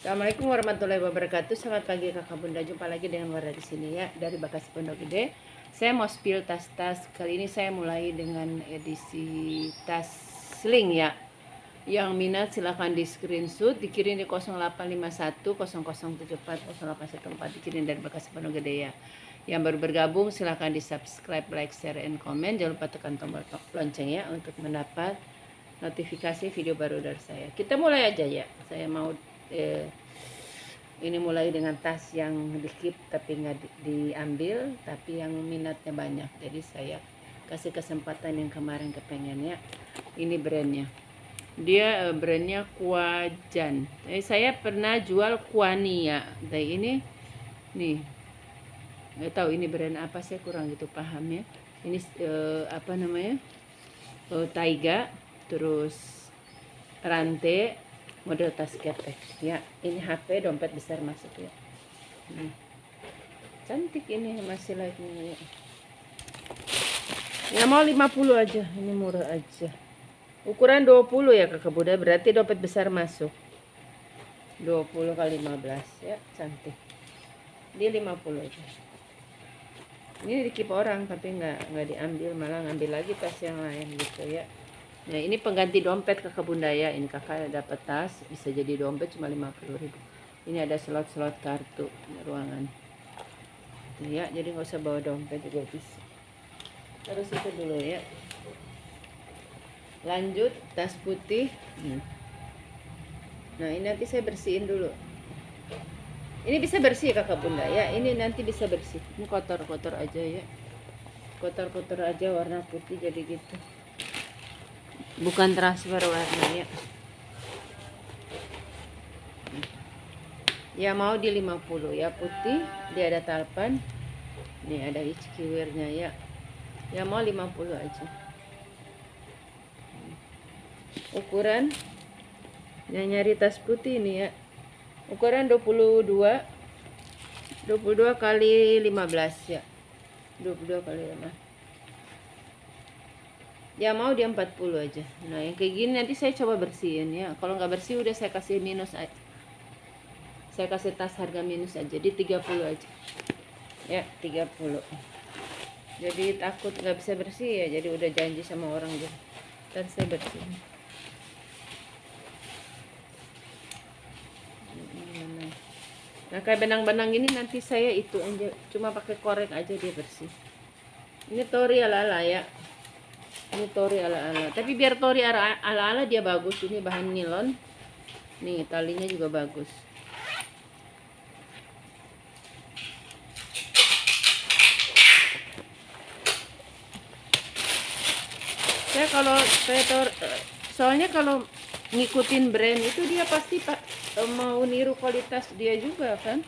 Assalamualaikum warahmatullahi wabarakatuh. Selamat pagi kakak bunda. Jumpa lagi dengan Wardah di sini ya, dari Bekasi Pondok Gede. Saya mau spill tas-tas. Kali ini saya mulai dengan edisi tas sling ya. Yang minat silahkan di screenshot, dikirim di 0851 0074 0814, dikirim dari Bekasi Pondok Gede ya. Yang baru bergabung silahkan di subscribe, like, share, and comment. Jangan lupa tekan tombol lonceng ya untuk mendapat notifikasi video baru dari saya. Kita mulai aja ya. Saya mau ini mulai dengan tas yang dikip tapi nggak diambil, tapi yang minatnya banyak, jadi saya kasih kesempatan yang kemarin kepengennya. Ini brandnya, dia brandnya Quajan. Saya pernah jual Quani ya. Ini nih, nggak tahu ini brand apa, saya kurang gitu paham ya. Ini apa namanya, Taiga, terus rantai, model tas ketek ya. Ini HP dompet besar masuk ya. Cantik ini, masih like-nya ya. Ya mau 50 aja, ini murah aja. Ukuran 20 ya kakak bunda, berarti dompet besar masuk. 20 kali 15 ya, cantik. Dia 50 aja. Ini dikip orang tapi nggak diambil, malah ngambil lagi tas yang lain gitu ya. Nah ini pengganti dompet kakak bunda ya. Ini kakak dapat tas bisa jadi dompet cuma 50.000. Ini ada slot-slot kartu ruangan ya, jadi nggak usah bawa dompet juga bisa. Terus itu dulu ya. Lanjut tas putih. Nah ini nanti saya bersihin dulu. Ini bisa bersih kakak bunda ya. Ini nanti bisa bersih. Ini kotor-kotor aja ya. Kotor-kotor aja, warna putih jadi gitu. Bukan transfer warnanya ya. Mau di 50 ya, putih, dia ada talpan nih, ada HQwear-nya ya. Ya mau 50 aja. Ukuran yang nyari tas putih ini ya, ukuran 22 kali 15 ya. 22 kali 15 ya. Mau dia 40 aja. Nah yang kayak gini nanti saya coba bersihin ya. Kalau nggak bersih udah saya kasih minus aja. Saya kasih tas harga minus aja di 30 aja ya. 30. Jadi takut nggak bisa bersih ya, jadi udah janji sama orang gitu. Dan saya bersihin. Nah kayak benang-benang ini nanti saya itu aja, cuma pakai korek aja dia bersih. Ini tori ala-ala ya. Ini tori ala-ala, tapi biar tori ala-ala dia bagus. Ini bahan nilon nih, talinya juga bagus. Saya kalau soalnya kalau ngikutin brand itu dia pasti mau niru kualitas dia juga kan,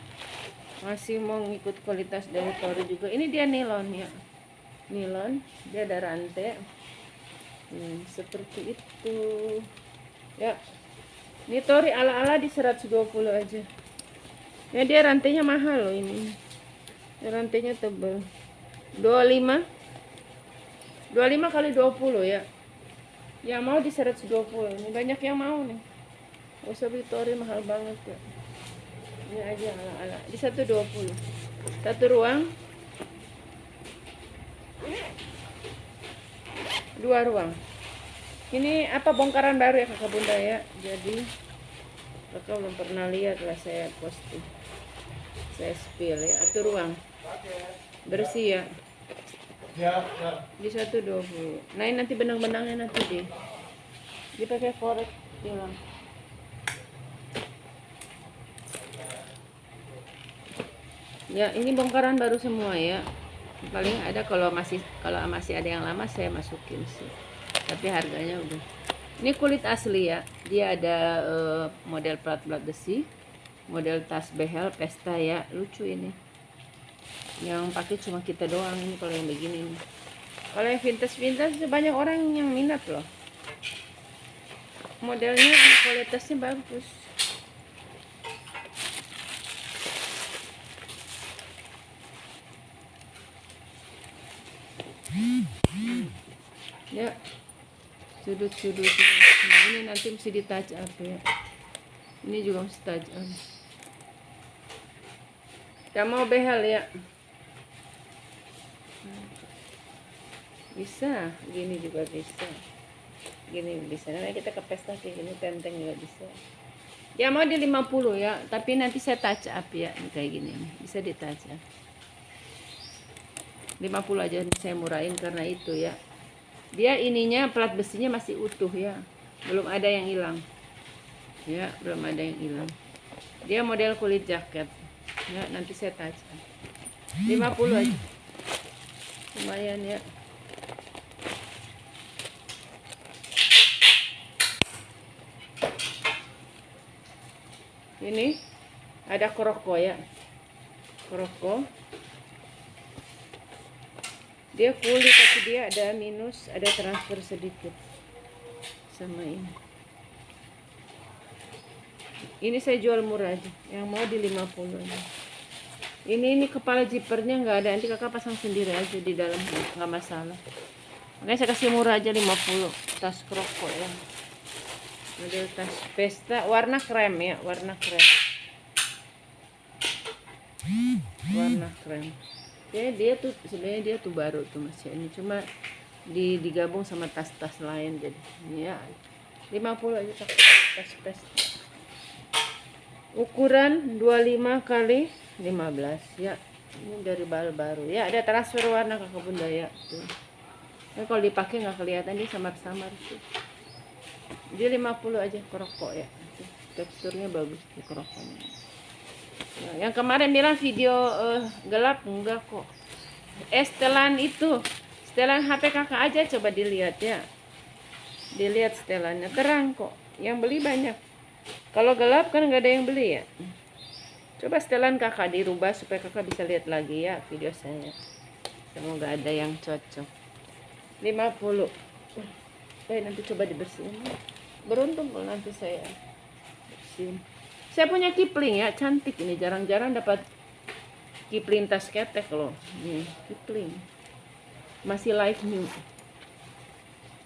masih mau ngikut kualitas dari tori juga. Ini dia nilon ya, nilon, dia ada rantai. Seperti itu ya. Ini tori ala-ala di 120 aja ya. Dia rantainya mahal loh ini. Rantainya tebal. 25 kali 20 ya. Yang mau di 120. Ini banyak yang mau nih. Gak usah beli tori mahal banget ya. Ini aja ala-ala di 120. Satu ruang, 2 ruang. Ini apa, bongkaran baru ya kakak bunda ya. Jadi kakak belum pernah lihat lah, saya posting, saya spill ya. Satu ruang bersih ya. Di 120. Nah ini nanti benang-benangnya nanti dipakai korek hilang. Ya ini bongkaran baru semua ya. Paling ada kalau masih ada yang lama saya masukin sih, tapi harganya udah. Ini kulit asli ya. Dia ada model plat besi, model tas behel pesta ya, lucu ini. Yang pakai cuma kita doang ini kalau yang begini nih. Kalau yang vintage banyak orang yang minat loh. Modelnya kualitasnya bagus. Ya, sudut-sudutnya. Nah ini nanti mesti di touch up ya. Ini juga masih tajam. Gak mau behel ya? Bisa, gini juga bisa. Gini bisa. Nanti kita ke pesta kayak gini tenteng juga bisa. Ya mau di 50 ya, tapi nanti saya touch up ya. Ini kayak gini nih, bisa di touch up. 50 aja saya murahin karena itu ya. Dia ininya plat besinya masih utuh ya. Belum ada yang hilang. Ya, belum ada yang hilang. Dia model kulit jaket. Ya, nanti saya touch up. 50 aja. Lumayan ya. Ini ada kroko ya, kroko. Dia kulit tapi dia ada minus, ada transfer sedikit sama ini. Ini saya jual murah aja, yang mau di 50 aja. Ini kepala zippernya nggak ada, nanti kakak pasang sendiri aja di dalam, nggak masalah. Makanya saya kasih murah aja 50. Tas kroko ya. Model tas pesta warna krem ya, warna krem. Warna krem. Ya, dia tuh sebenarnya dia tuh baru tuh masih ini, cuma digabung sama tas-tas lain jadi ya 50 aja tas pesta. Ukuran 25 kali 15 ya. Ini dari bal baru ya, ada transfer warna kakak bunda ya tuh. Nah, kalau dipakai nggak kelihatan, dia samar-samar tuh. Dia 50 aja kroko ya. Teksturnya bagus di krokonya. Nah, yang kemarin bilang video gelap, enggak kok. Setelan itu, setelan HP kakak aja coba dilihat ya. Dilihat setelannya terang kok. Yang beli banyak. Kalau gelap kan nggak ada yang beli ya. Coba setelan kakak dirubah supaya kakak bisa lihat lagi ya video saya. Semoga ada yang cocok. 50. Nanti coba dibersihin. Beruntung kalau nanti saya bersihin. Saya punya Kipling ya, cantik ini, jarang-jarang dapat Kipling tas ketek loh. Nih, Kipling. Masih like new.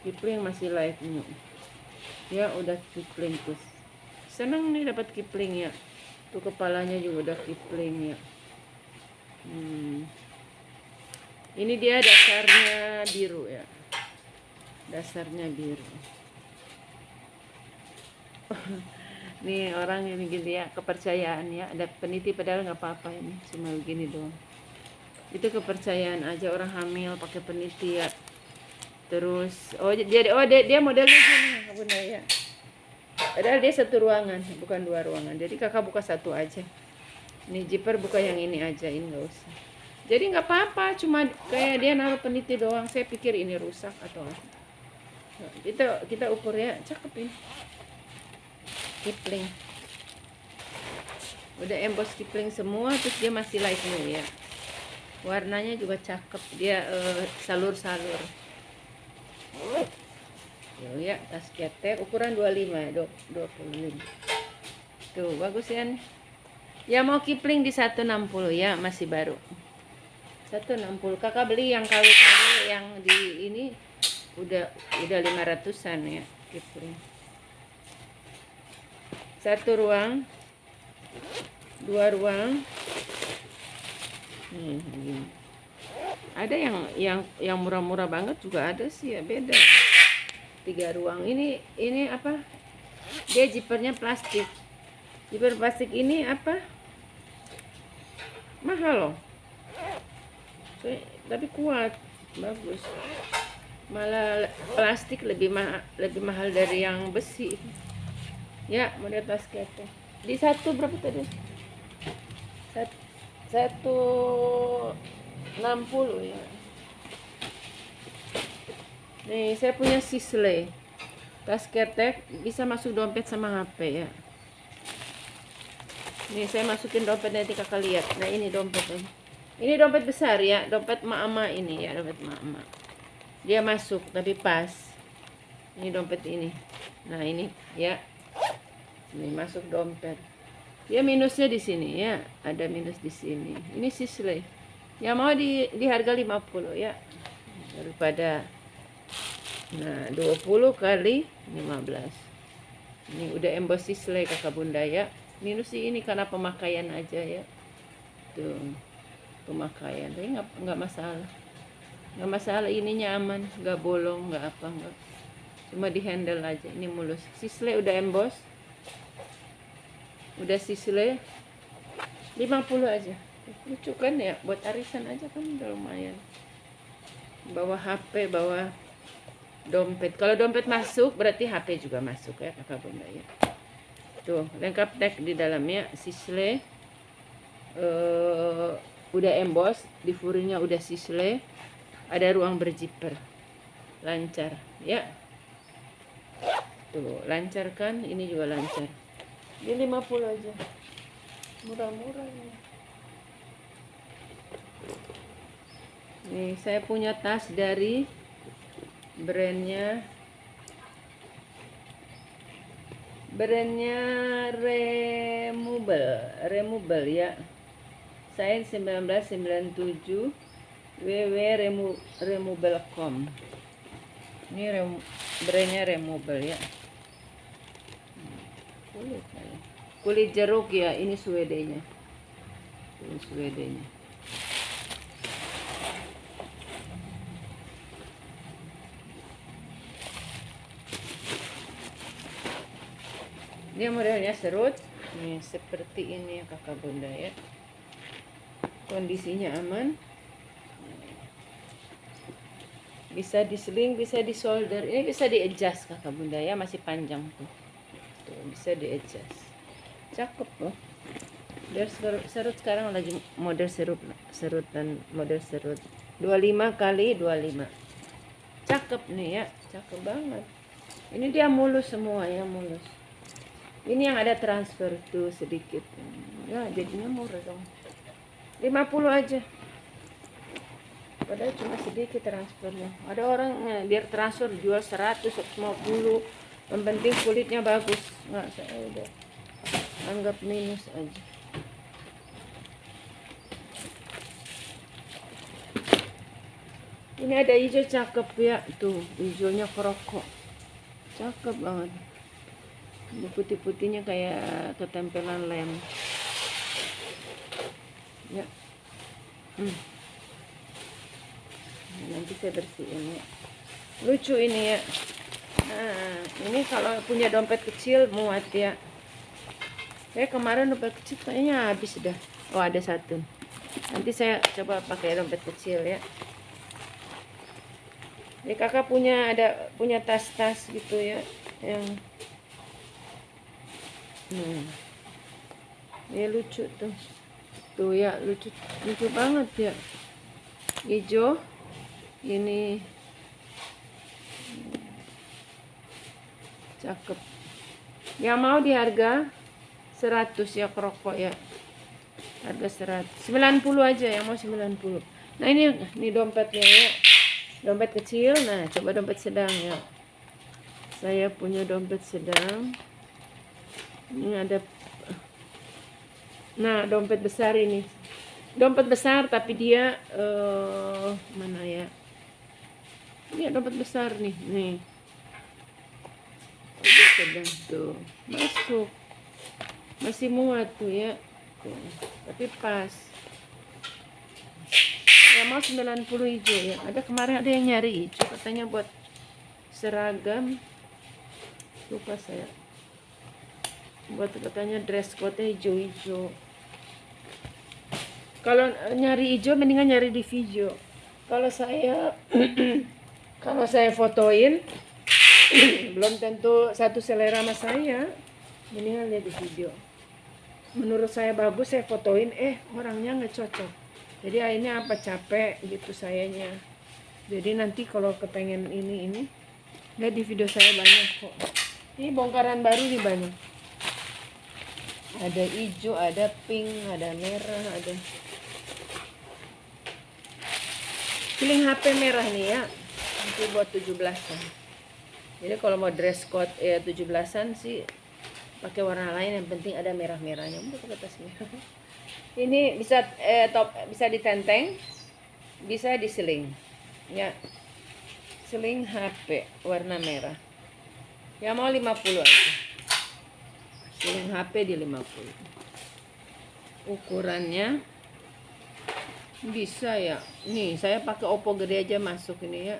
Kipling masih like new. Ya udah Kipling tuh. Senang nih dapat Kipling ya. Tuh kepalanya juga udah Kipling ya. Ini dia dasarnya biru ya. Dasarnya biru. Nih orang ini gini ya, kepercayaan ya. Ada peniti padahal nggak apa-apa, ini cuma begini doang. Itu kepercayaan aja, orang hamil pakai peniti ya. Terus dia modelnya gini bunda ya. Padahal dia satu ruangan, bukan 2 ruangan. Jadi kakak buka satu aja. Ini zipper buka yang ini aja, ini nggak usah. Jadi nggak apa-apa, cuma kayak dia naruh peniti doang. Saya pikir ini rusak atau apa. Kita ukur ya, cakep ini. Kipling. Udah emboss Kipling semua, terus dia masih light new ya. Warnanya juga cakep, dia salur-salur. Ya, tas ketek ukuran 25, 25. Tuh, bagus ya nih. Ya mau Kipling di 160 ya, masih baru. 160. Kakak beli yang KW yang di ini udah 500-an ya Kipling. 1 ruang, 2 ruang. Ada yang murah-murah banget juga ada sih ya, beda. 3 ruang. Ini apa? Dia zippernya plastik. Zipper plastik ini apa? Mahal loh. Tapi kuat, bagus. Malah plastik lebih mahal dari yang besi. Ya, model tas ketek. Di satu berapa tadi? 160 ya. Nih, saya punya Sisley. Tas ketek bisa masuk dompet sama HP ya. Nih, saya masukin dompet nanti kakak lihat. Nah, ini dompetnya. Ini dompet besar ya, dompet mama ini ya, dompet mama. Dia masuk tapi pas. Ini dompet ini. Nah, ini ya. Ini masuk dompet. Dia minusnya di sini ya, ada minus di sini. Ini Sisley. Ya mau di harga 50 ya. Daripada 20 kali 15. Ini udah emboss Sisley kakak bunda ya. Minus sih ini karena pemakaian aja ya. Tuh pemakaian, tapi nggak masalah. Nggak masalah, ininya aman, nggak bolong, nggak apa, nggak. Cuma di handle aja. Ini mulus. Sisley udah emboss. Udah Sisley 50 aja. Lucu kan ya, buat arisan aja kan udah lumayan. Bawa HP, bawa dompet. Kalau dompet masuk berarti HP juga masuk ya kakak bunda ya. Tuh lengkap tag di dalamnya. Sisley udah emboss, di furinya udah Sisley, ada ruang berzipper, lancar ya. Tuh lancar kan, ini juga lancar. Ini 50 aja, murah-murah ini. Nih saya punya tas dari brandnya Removable ya. Saya 1997 www.removable.com. Ini brandnya Removable ya. Kulit jeruk ya, ini Swedenya. Ini Swedenya. Dia modelnya serut, nih seperti ini ya kakak bunda ya. Kondisinya aman, bisa diseling, bisa di solder, ini bisa di adjust kakak bunda ya, masih panjang tuh, bisa di adjust, cakep loh. Biar serut sekarang lagi model serut dan model serut 25 kali 25, cakep nih ya, cakep banget. Ini dia mulus semua ya, mulus. Ini yang ada transfer tuh sedikit. Ya, jadinya murah dong. 50 aja. Padahal cuma sedikit transfernya. Ada orang biar transfer jual 100, 150. Yang penting kulitnya bagus. Nggak, saya udah anggap minus aja. Ini ada hijau cakep ya. Tuh, hijaunya kerokok. Cakep banget. Ini putih-putihnya kayak ketempelan lem ya. Nanti saya bersihin ya. Lucu ini ya. Nah ini kalau punya dompet kecil muat ya. Saya kemarin dompet kecil kayaknya habis dah. Oh ada satu. Nanti saya coba pakai dompet kecil ya. Jadi kakak punya tas-tas gitu ya yang ini lucu tuh ya, lucu banget ya, hijau ini cakep. Yang mau di harga 100 ya, kerokok ya, harga 190 aja, yang mau 90. Nah ini dompetnya ya, dompet kecil. Nah coba dompet sedang ya, saya punya dompet sedang. Ini ada, nah dompet besar ini, dompet besar tapi dia mana ya, ini dompet besar nih sedang tuh, masuk, masih muat tuh ya tuh. Tapi pas ya, mau 90 hijau ya. Ada kemarin ada yang nyari hijau katanya buat seragam, lupa saya, buat katanya dress code hijau-hijau. Kalau nyari hijau mendingan nyari di video. Kalau saya kalau saya fotoin belum tentu satu selera sama saya, mendingan lihat di video. Menurut saya bagus saya fotoin, orangnya nggak cocok. Jadi akhirnya apa, capek gitu sayanya. Jadi nanti kalau kepengen ini lihat di video saya banyak kok. Ini bongkaran baru nih banyak. Ada hijau, ada pink, ada merah, ada Feeling HP merah nih ya. Nanti buat 17-an. Jadi kalau mau dress code 17-an sih pakai warna lain, yang penting ada merah-merahnya. Untuk kertas merah. Ini bisa bisa ditenteng, bisa diseling. Ya. Seling HP warna merah. Ya mau 50 aja. yang HP di 50. Ukurannya bisa ya, nih saya pakai Oppo gede aja masuk ini ya,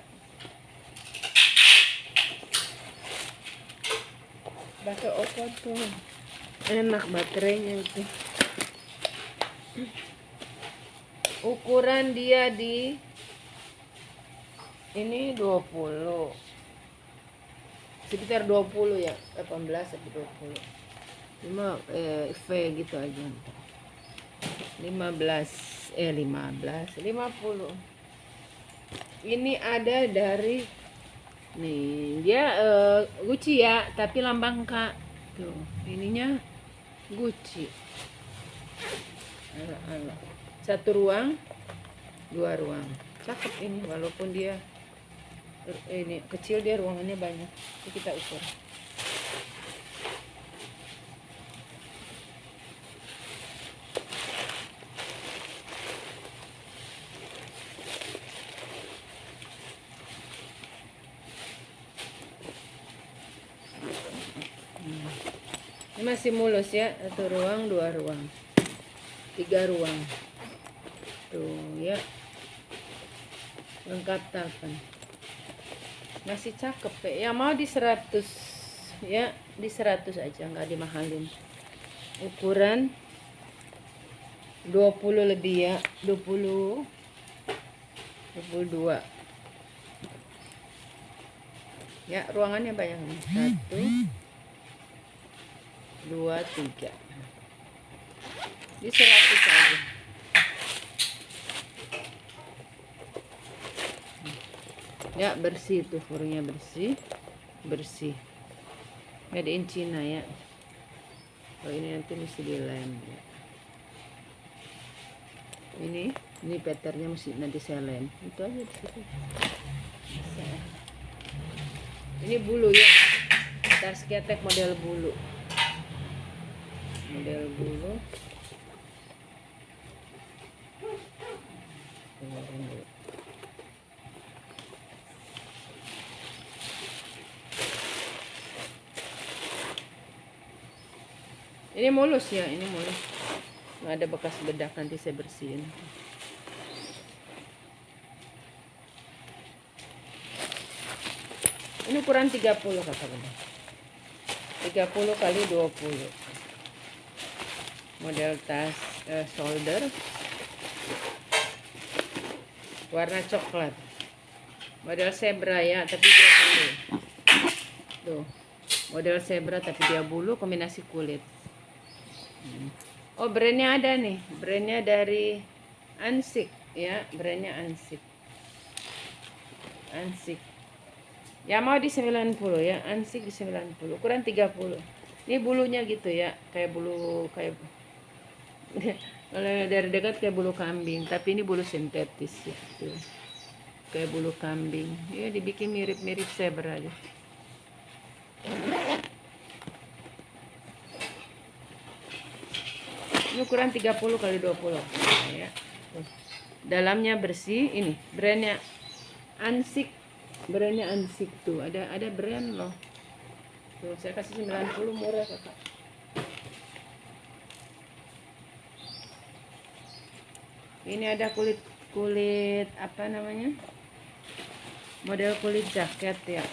pakai Oppo tuh enak baterainya itu. Ukuran dia di ini 20, sekitar 20 ya, 18 sampai 20. Cuma V gitu aja. 50. Ini ada dari nih, dia Gucci ya, tapi lambang K. Tuh, ininya Gucci. Anak-anak. 1 ruang, 2 ruang. Cakep ini, walaupun dia ini kecil, dia ruangannya banyak. Jadi kita ukur. Ini masih mulus ya, 1 ruang, 2 ruang, 3 ruang. Tuh ya, lengkap tapan. Masih cakep ya, mau di 100 ya, di 100 aja, nggak dimahalin. Ukuran 20 lebih ya, 22. Ya, ruangannya banyak nih. 1, 2, 3. Di 100 aja. Ya, bersih tuh, furnya bersih. Made in China ya. Oh, ini nanti mesti dilem ya. Ini patternnya mesti nanti saya lem. Itu aja di situ. Ini bulu ya. Tas ketek model bulu. Ini mulus ya, ini mulus. Nggak ada bekas bedak, nanti saya bersihin. Ini ukuran 30 kata bunda. 30 kali 20. Model tas shoulder. Warna coklat. Model zebra ya, tapi dia bulu. Tuh. Model zebra tapi dia bulu, kombinasi kulit. Oh, brandnya ada nih. Brandnya dari Ansik ya, brandnya Ansik. Ya mau di 90 ya, Ansik di 90. Ukuran 30. Ini bulunya gitu ya, kayak bulu kalau dari dekat kayak bulu kambing, tapi ini bulu sintetis ya. Tuh. Kayak bulu kambing. Ya dibikin mirip-mirip zebra aja. Ini ukuran 30 kali 20 ya. Dalamnya bersih. Ini brandnya Ansik. Tuh, ada brand loh. Tuh, saya kasih 90, murah kakak. Ini ada kulit apa namanya? Model kulit jaket ya.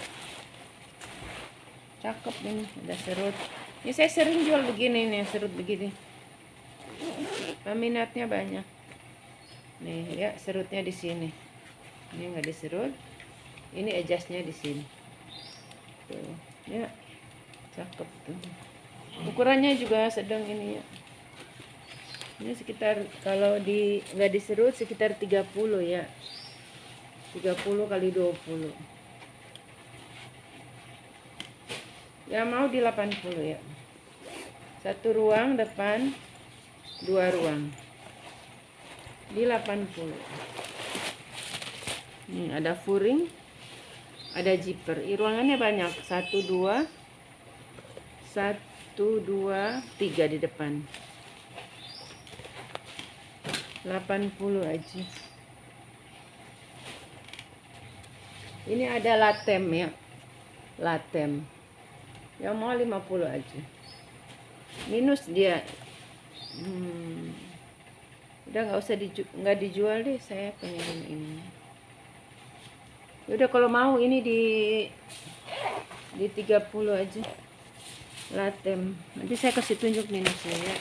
Cakep ini, ada serut. Ini saya sering jual begini nih, serut begini. Peminatnya banyak. Nih ya, serutnya di sini. Ini nggak diserut. Ini adjustnya di sini. Tuh, ya, cakep tuh. Ukurannya juga sedang ini ya. Ini sekitar, kalau nggak diserut sekitar 30 ya. 30 kali 20. Ya mau di 80 ya. 1 ruang depan, 2 ruang. Di 80. Nih ada furing, ada zipper. Ruangannya banyak. 1, 2, 3 di depan. 80 aja. Ini ada latem ya. Latem. Yang mau 50 aja. minus dia. Udah nggak usah nggak dijual deh, saya pengen ini. Udah kalau mau ini di 30 aja latem. Nanti saya kasih tunjuk minusnya ya.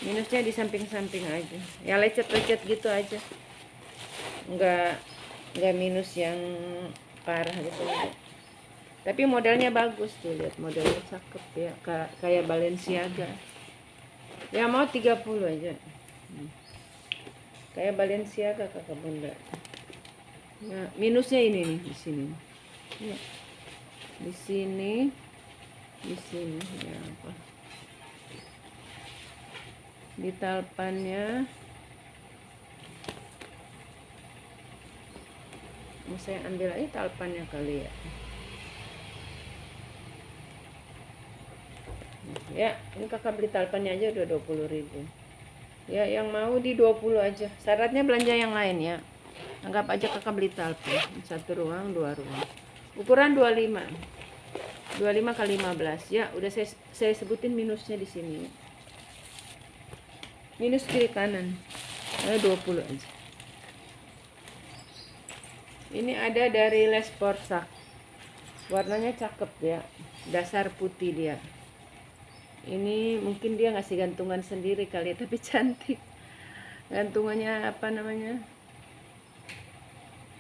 Minusnya di samping-samping aja. Ya lecet-lecet gitu aja. Enggak minus yang parah gitu. Tapi modelnya bagus tuh, lihat modelnya cakep ya, kayak Balenciaga. Ya mau 30 aja. Kayak Balenciaga kakak bunda. Ya, minusnya ini nih di sini. Ya. Di sini ya apa? Di talpannya mau saya ambil aja talpannya kali ya. Ya, ini kakak beli talpannya aja udah 20.000. Ya, yang mau di 20 aja. Syaratnya belanja yang lain ya. Anggap aja kakak beli talpan. 1 ruang, 2 ruang. Ukuran 25. 25 kali 15. Ya, udah saya sebutin minusnya di sini. Minus kiri kanan. 20 aja. Ini ada dari Les Porsac. Warnanya cakep ya. Dasar putih dia. Ini mungkin dia ngasih gantungan sendiri kali, tapi cantik. Gantungannya apa namanya?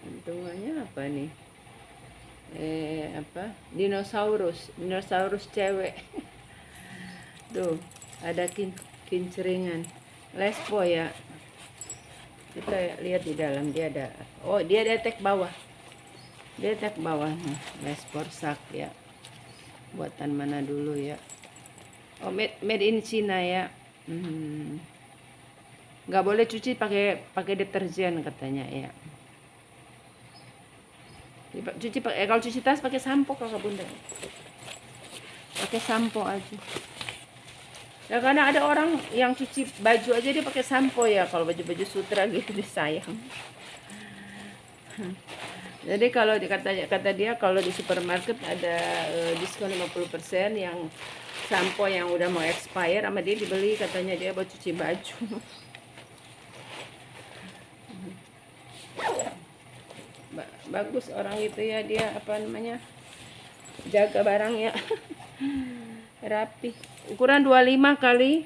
Gantungannya apa nih? Dinosaurus cewek. Tuh, ada kinceringan. Lespo ya. Kita lihat di dalam dia ada. Oh, dia ada tag bawah. Dia tag bawah nih, Les Porsac ya. Buatan mana dulu ya? Oh, made in China ya. Nggak boleh cuci pakai deterjen katanya ya. Cuci kalau cuci tas pakai sampo kakak bunda. Pakai sampo aja. Ya karena ada orang yang cuci baju aja dia pakai sampo ya, kalau baju-baju sutra gitu disayang. Jadi kalau kata dia kalau di supermarket ada diskon 50% yang sampo yang udah mau expire sama dia dibeli, katanya dia buat cuci baju. Bagus orang itu ya, dia apa namanya, jaga barang ya. Rapi. Ukuran 25 kali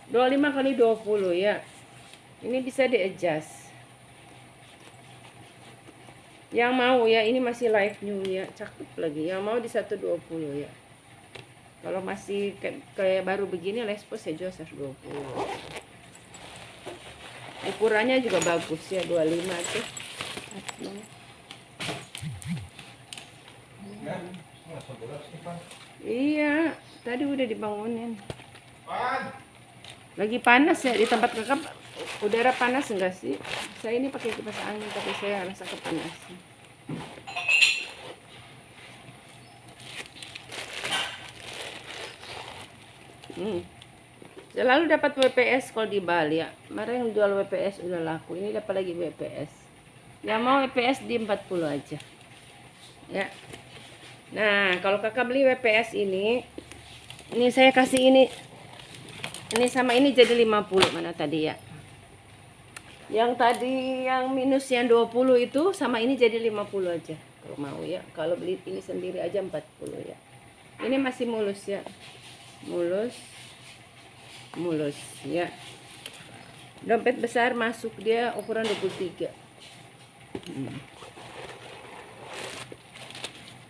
20 ya. Ini bisa di adjust. Yang mau ya, ini masih live new ya, cakep lagi. Yang mau di 120 ya. Kalau masih kayak baru begini Lespo saya jual 120. Ukurannya juga bagus ya, 25 tuh. Iya, tadi udah dibangunin. Lagi panas ya di tempat kakak, udara panas enggak sih? Saya ini pakai kipas angin tapi saya rasa kepanasan. Selalu dapat WPS kalau di Bali ya. Kemarin yang jual WPS udah laku, ini dapat lagi WPS. Yang mau WPS di 40 aja. Ya. Nah, kalau kakak beli WPS ini saya kasih ini sama ini jadi 50. Mana tadi ya? Yang tadi yang minus yang 20 itu sama ini jadi 50 aja. Kalau mau ya. Kalau beli ini sendiri aja 40 ya. Ini masih mulus ya. Mulus ya. Dompet besar masuk dia ukuran 23.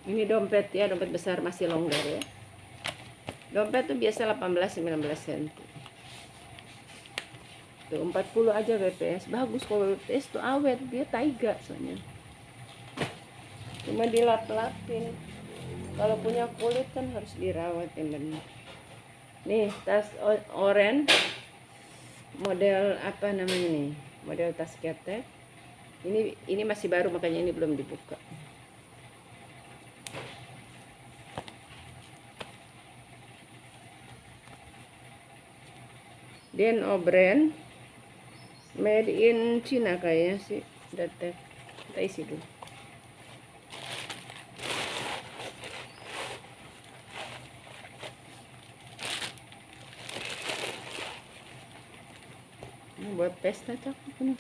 Ini dompet ya, dompet besar masih longgar ya. Dompet tuh biasa 18-19 cm. Tuh 40 aja WPS. Bagus kalau WPS tuh awet, dia taiga soalnya. Cuma dilap-lapin. Kalau punya kulit kan harus dirawat yang benar. Nih tas oranye, model apa namanya nih, model tas ketek. Ini masih baru makanya ini belum dibuka. Den O'Brien, made in China kayaknya sih. Kita isi dulu. buat pesta cakep nih.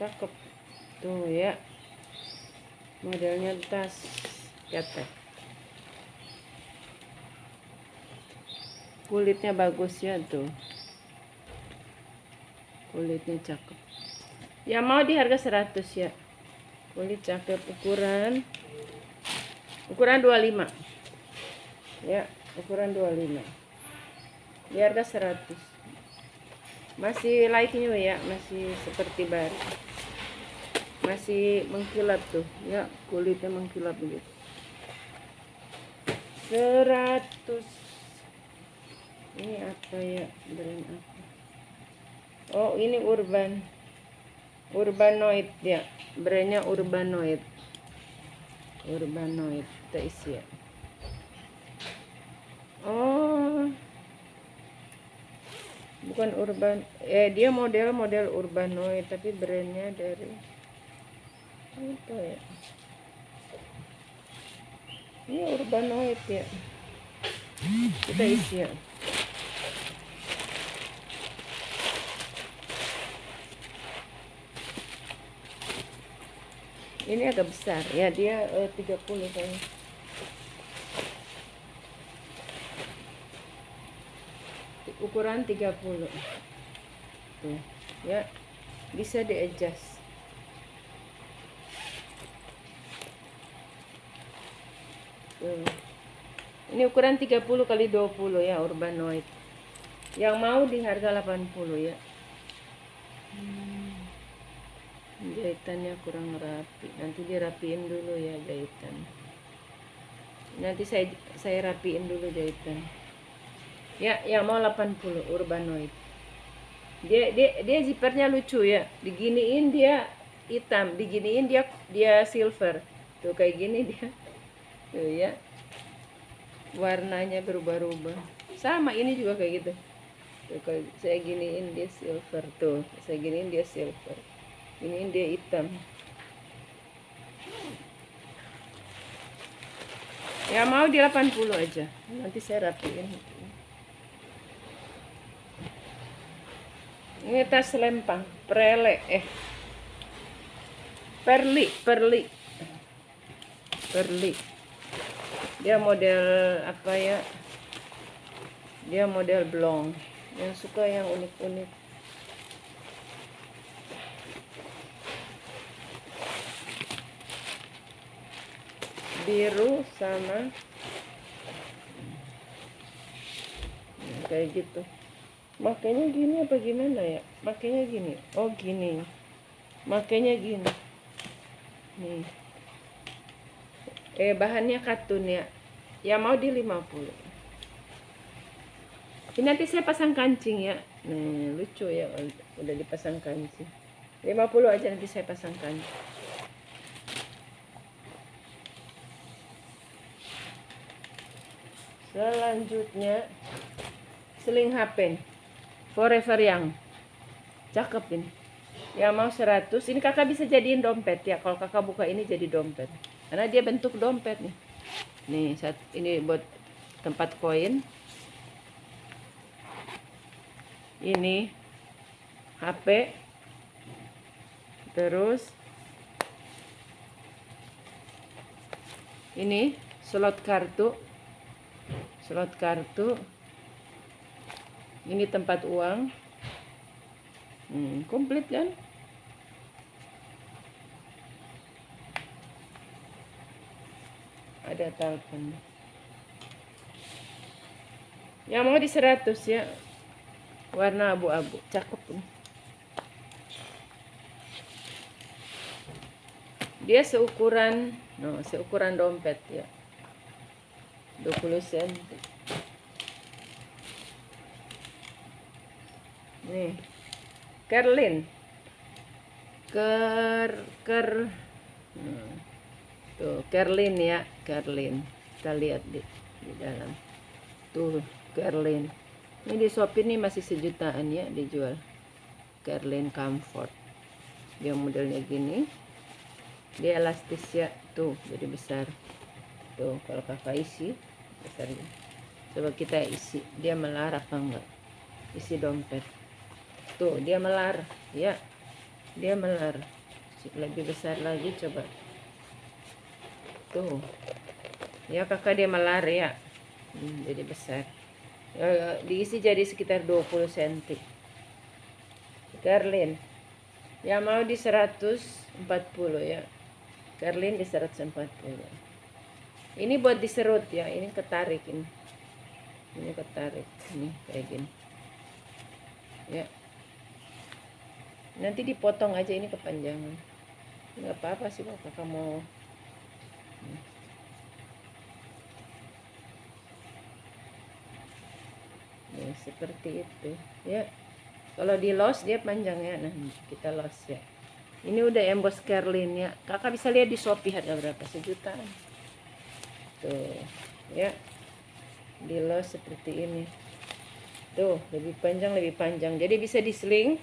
Cakep tuh ya, modelnya tas ketek, kulitnya bagus ya tuh, kulitnya cakep ya, mau di harga 100 ya. Kulit cakep, ukuran 25 ya, ukuran 25 di harga 100. Masih like new ya, masih seperti baru, masih mengkilap tuh ya, kulitnya mengkilap begitu. 100. Ini apa ya, brand apa? Oh, ini Urbanoid ya, brandnya Urbanoid tais ya. Oh, bukan Urban, dia model Urbanoid tapi brandnya dari apa ya, ini Urbanoid ya, kita isi ya. Ini agak besar ya, dia 30 kayaknya. Ukuran 30 tuh ya, bisa di adjust. Tuh. Ini ukuran 30 kali 20 ya, Urbanoid. Yang mau di harga 80 ya. Jahitannya kurang rapi, nanti dirapiin dulu ya jahitan. Nanti saya rapiin dulu jahitan. Ya, yang mau 80 Urbanoid. Dia zippernya lucu ya. Diginiin dia hitam, diginiin dia silver. Tuh kayak gini dia. Tuh ya. Warnanya berubah-ubah. Sama ini juga kayak gitu. Tuh kalau saya giniin dia silver tuh. Saya giniin dia silver. Ini dia hitam. Ya mau di 80 aja. Nanti saya rapiin. Ini tas lempang, perli. Dia model apa ya? Dia model blong. Yang suka yang unik-unik. Biru sama kayak gitu. Makanya gini apa gimana ya? Makanya gini. Oh gini. Makanya gini. Nih. Bahannya katun ya. Ya mau di 50. Ini nanti saya pasang kancing ya. Nih, lucu ya, udah dipasang kancing. 50 aja nanti saya pasang kancing. Selanjutnya seling HP Forever Young, cakep ini. Ya mau 100. Ini kakak bisa jadiin dompet ya, kalau kakak buka ini jadi dompet karena dia bentuk dompet nih. Nih ini buat tempat koin. Ini HP, terus ini slot kartu, ini tempat uang. Komplit kan? Ada telepon. Ya mau di 100 ya, warna abu-abu, cakep nih. Dia seukuran dompet ya, 20 cm. Nih, Kerlin. Tuh, Kerlin ya, Kerlin. Kita lihat di dalam. Tuh, Kerlin. Ini di Shopee nih masih 1 jutaan ya dijual. Kerlin Comfort. Dia modelnya gini. dia elastis ya, tuh jadi besar tuh. Kalau kakak isi besar ini. Coba kita isi, dia melar apa enggak? Isi dompet tuh, dia melar ya, dia melar. Lebih besar lagi coba tuh ya kakak, dia melar ya. Jadi besar ya, diisi jadi sekitar 20 cm. Garlin ya mau di 140 ya, Garlin di 140. Ini buat diserut ya, ini ketarik ini ketarik ini kayak gini ya. Nanti dipotong aja ini kepanjangan, nggak apa-apa sih kalau kakak mau. Ya, seperti itu ya. Kalau di los dia panjangnya, nah kita los ya. Ini udah emboss Garlin ya, kakak bisa lihat di Shopee harga berapa, sejutaan tuh ya. Di los seperti ini tuh, lebih panjang, jadi bisa diseling,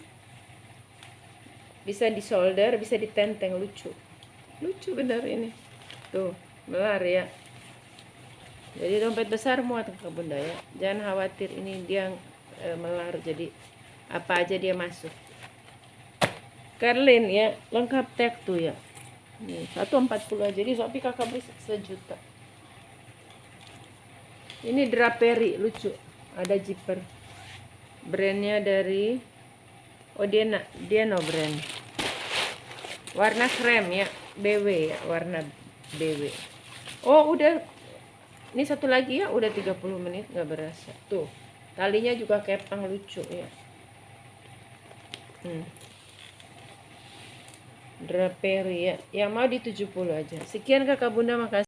bisa di solder, bisa ditenteng. Lucu bener ini tuh, melar ya. Jadi dompet besar muat ke bunda ya, jangan khawatir. Ini dia melar, jadi apa aja dia masuk. Garlin ya, lengkap tag tuh ya. Nih 140 aja, jadi Shopee kakak beli sejuta. Ini drapery lucu, ada zipper, brandnya dari Deno brand, warna krem ya, BW ya, warna BW. Oh udah, ini satu lagi ya, udah 30 menit nggak berasa tuh. Talinya juga kepang, lucu ya. Drapery ya, yang mau di 70 aja. Sekian kakak bunda, makasih.